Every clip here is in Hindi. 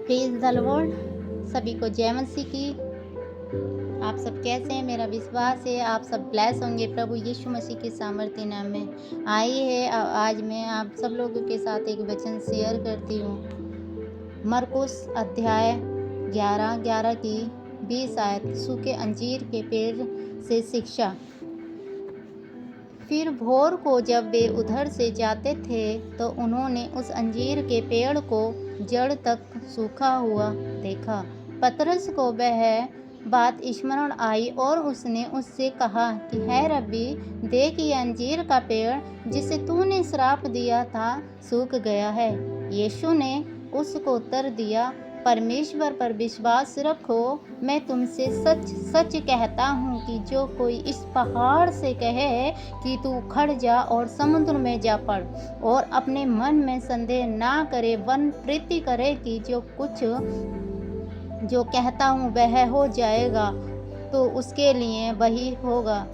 Praise the Lord. सभी को जय मसीह की। आप सब कैसे हैं? मेरा विश्वास है आप सब ब्लेस होंगे प्रभु यीशु मसीह के सामर्थ्य नाम में। आइए आज मैं आप सब लोगों के साथ एक वचन शेयर करती हूँ। मरकुस अध्याय 11 की 20 आयत। सूखे अंजीर के पेड़ से शिक्षा। फिर भोर को जब वे उधर से जाते थे तो उन्होंने उस अंजीर के पेड़ को जड़ तक सूखा हुआ देखा। पतरस को वह बात स्मरण आई और उसने उससे कहा कि है रब्बी, देख ये अंजीर का पेड़ जिसे तूने श्राप दिया था सूख गया है। यीशु ने उसको उत्तर दिया, परमेश्वर पर विश्वास रखो। मैं तुमसे सच सच कहता हूँ कि जो कोई इस पहाड़ से कहे कि तू उखड़ जा और समुद्र में जा पड़ और अपने मन में संदेह ना करे वन प्रीति करे कि जो कहता हूँ वह हो जाएगा, तो उसके लिए वही होगा।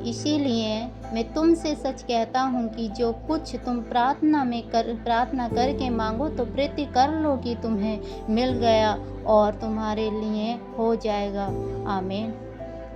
इसीलिए मैं तुमसे सच कहता हूँ कि जो कुछ तुम प्रार्थना करके मांगो तो प्रीति कर लो कि तुम्हें मिल गया और तुम्हारे लिए हो जाएगा। आमीन।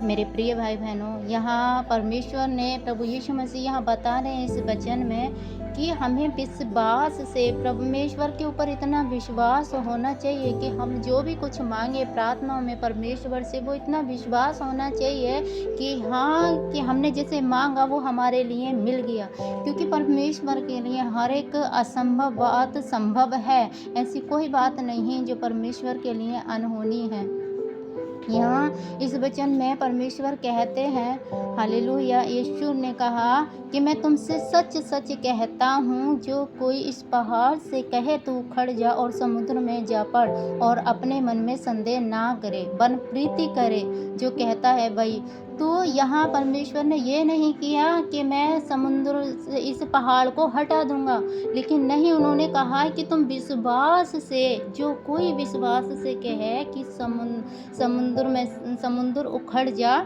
मेरे प्रिय भाई बहनों, यहाँ परमेश्वर ने प्रभु यीशु मसीह यहाँ बता रहे हैं इस वचन में कि हमें विश्वास से परमेश्वर के ऊपर इतना विश्वास होना चाहिए कि हम जो भी कुछ मांगे प्रार्थनाओं में परमेश्वर से, वो इतना विश्वास होना चाहिए कि हाँ, कि हमने जैसे मांगा वो हमारे लिए मिल गया। क्योंकि परमेश्वर के लिए हर एक असंभव बात संभव है। ऐसी कोई बात नहीं जो परमेश्वर के लिए अनहोनी है। यहाँ इस वचन में परमेश्वर कहते हैं, हालेलुया, यीशु ने कहा कि मैं तुमसे सच सच कहता हूँ, जो कोई इस पहाड़ से कहे तू उखड़ जा और समुद्र में जा पड़ और अपने मन में संदेह ना करे वन प्रीति करे, जो कहता है वही। तो यहाँ परमेश्वर ने ये नहीं किया कि मैं समुद्र से इस पहाड़ को हटा दूंगा, लेकिन नहीं, उन्होंने कहा कि तुम विश्वास से, जो कोई विश्वास से कहे कि समुद्र उखड़ जा,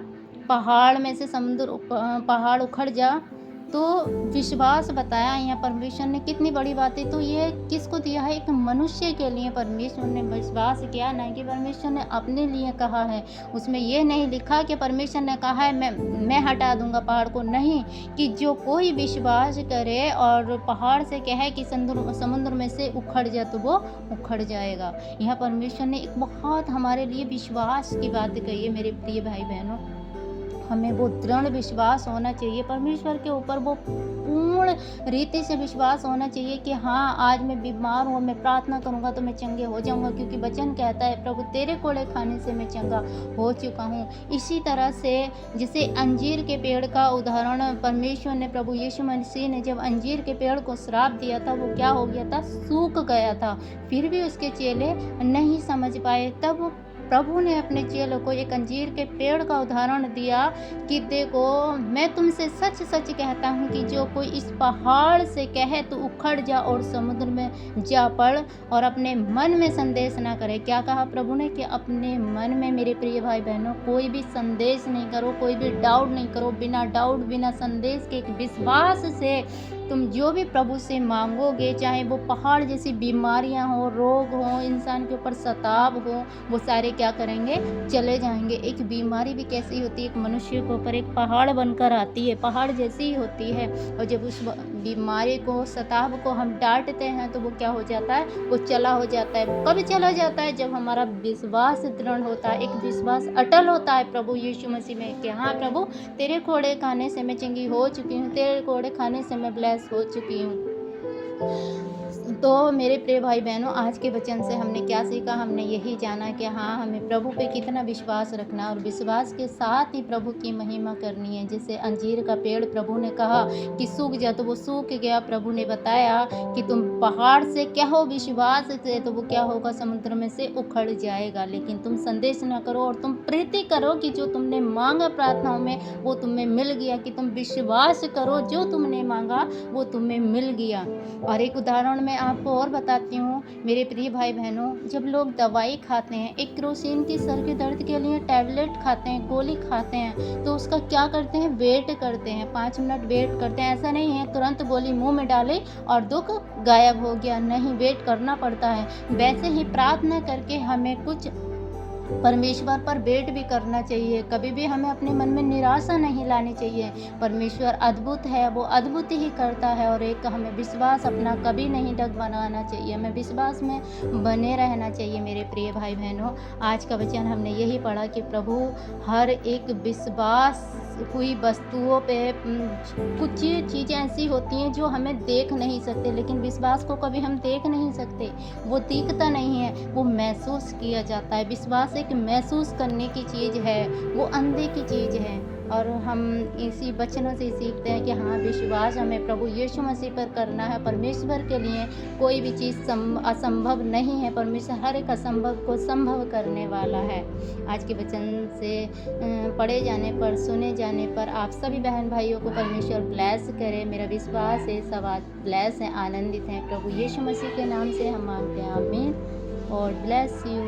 पहाड़ में से पहाड़ उखड़ जा, तो विश्वास बताया यहाँ परमेश्वर ने। कितनी बड़ी बात है। तो ये किसको दिया है? एक मनुष्य के लिए परमेश्वर ने विश्वास किया, ना कि परमेश्वर ने अपने लिए कहा है। उसमें ये नहीं लिखा कि परमेश्वर ने कहा है मैं हटा दूंगा पहाड़ को। नहीं, कि जो कोई विश्वास करे और पहाड़ से कहे कि समुद्र में से उखड़ जा तो वो उखड़ जाएगा। यहाँ परमेश्वर ने एक बहुत हमारे लिए विश्वास की बात कही है। मेरे प्रिय भाई बहनों, हमें वो दृढ़ विश्वास होना चाहिए परमेश्वर के ऊपर, वो पूर्ण रीति से विश्वास होना चाहिए कि हाँ, आज मैं बीमार हूँ, मैं प्रार्थना करूँगा तो मैं चंगे हो जाऊँगा, क्योंकि वचन कहता है प्रभु तेरे कोड़े खाने से मैं चंगा हो चुका हूँ। इसी तरह से जैसे अंजीर के पेड़ का उदाहरण परमेश्वर ने, प्रभु यीशु मसीह ने जब अंजीर के पेड़ को श्राप दिया था, वो क्या हो गया था? सूख गया था। फिर भी उसके चेले नहीं समझ पाए। तब प्रभु ने अपने चेलों को एक अंजीर के पेड़ का उदाहरण दिया कि देखो, मैं तुमसे सच सच कहता हूँ कि जो कोई इस पहाड़ से कहे तो उखड़ जा और समुद्र में जा पड़ और अपने मन में संदेश ना करे। क्या कहा प्रभु ने? कि अपने मन में, मेरे प्रिय भाई बहनों, कोई भी संदेश नहीं करो, कोई भी डाउट नहीं करो। बिना डाउट, बिना संदेश के, एक विश्वास से तुम जो भी प्रभु से मांगोगे, चाहे वो पहाड़ जैसी बीमारियां हो, रोग हो, इंसान के ऊपर सताव हो, वो सारे क्या करेंगे? चले जाएंगे। एक बीमारी भी कैसी होती है? एक मनुष्य के ऊपर एक पहाड़ बनकर आती है, पहाड़ जैसी ही होती है। और जब उस बीमारी को, सताव को हम डांटते हैं तो वो क्या हो जाता है? वो चला हो जाता है। कब चला जाता है? जब हमारा विश्वास दृढ़ होता है, एक विश्वास अटल होता है प्रभु यीशु मसीह में कि हाँ प्रभु, तेरे कोड़े खाने से मैं चंगी हो चुकी हूँ, तेरे कोड़े खाने से मैं ब्लेस हो चुकी हूँ। तो मेरे प्रिय भाई बहनों, आज के वचन से हमने क्या सीखा? हमने यही जाना कि हाँ, हमें प्रभु पे कितना विश्वास रखना और विश्वास के साथ ही प्रभु की महिमा करनी है। जैसे अंजीर का पेड़ प्रभु ने कहा कि सूख जा तो वो सूख गया। प्रभु ने बताया कि तुम पहाड़ से कहो विश्वास से तो वो क्या होगा? समुद्र में से उखड़ जाएगा। लेकिन तुम संदेश न करो और तुम प्रीति करो कि जो तुमने मांगा प्रार्थनाओं में वो तुम्हें मिल गया, कि तुम विश्वास करो जो तुमने मांगा वो तुम्हें मिल गया। और एक उदाहरण में आप आपको और बताती हूँ मेरे प्रिय भाई बहनों, जब लोग दवाई खाते हैं, एक केरोसिन की सर के दर्द के लिए टैबलेट खाते हैं, गोली खाते हैं, तो उसका क्या करते हैं, वेट करते हैं, 5 मिनट वेट करते हैं। ऐसा नहीं है तुरंत गोली मुँह में डाले और दुःख गायब हो गया, नहीं, वेट करना पड़ता है। वैसे ही प्रार्थना करके हमें कुछ परमेश्वर पर वेट भी करना चाहिए। कभी भी हमें अपने मन में निराशा नहीं लानी चाहिए। परमेश्वर अद्भुत है, वो अद्भुत ही करता है, और एक हमें विश्वास अपना कभी नहीं डगमगाना चाहिए, हमें विश्वास में बने रहना चाहिए। मेरे प्रिय भाई बहनों, आज का वचन हमने यही पढ़ा कि प्रभु हर एक विश्वास हुई वस्तुओं पे कुछ चीज़ें ऐसी होती हैं जो हमें देख नहीं सकते, लेकिन विश्वास को कभी हम देख नहीं सकते, वो दिखता नहीं है, वो महसूस किया जाता है। विश्वास एक महसूस करने की चीज़ है, वो अंदर की चीज़ है। और हम इसी वचनों से सीखते हैं कि हाँ, विश्वास हमें प्रभु यीशु मसीह पर करना है। परमेश्वर के लिए कोई भी चीज़ असंभव नहीं है। परमेश्वर हर एक असंभव को संभव करने वाला है। आज के वचन से पढ़े जाने पर, सुने जाने पर आप सभी बहन भाइयों को परमेश्वर ब्लेस करे। मेरा विश्वास है सब आज ब्लेस हैं, आनंदित हैं। प्रभु यीशु मसीह के नाम से हम मांगते हैं, आमीन। और ब्लेस यू।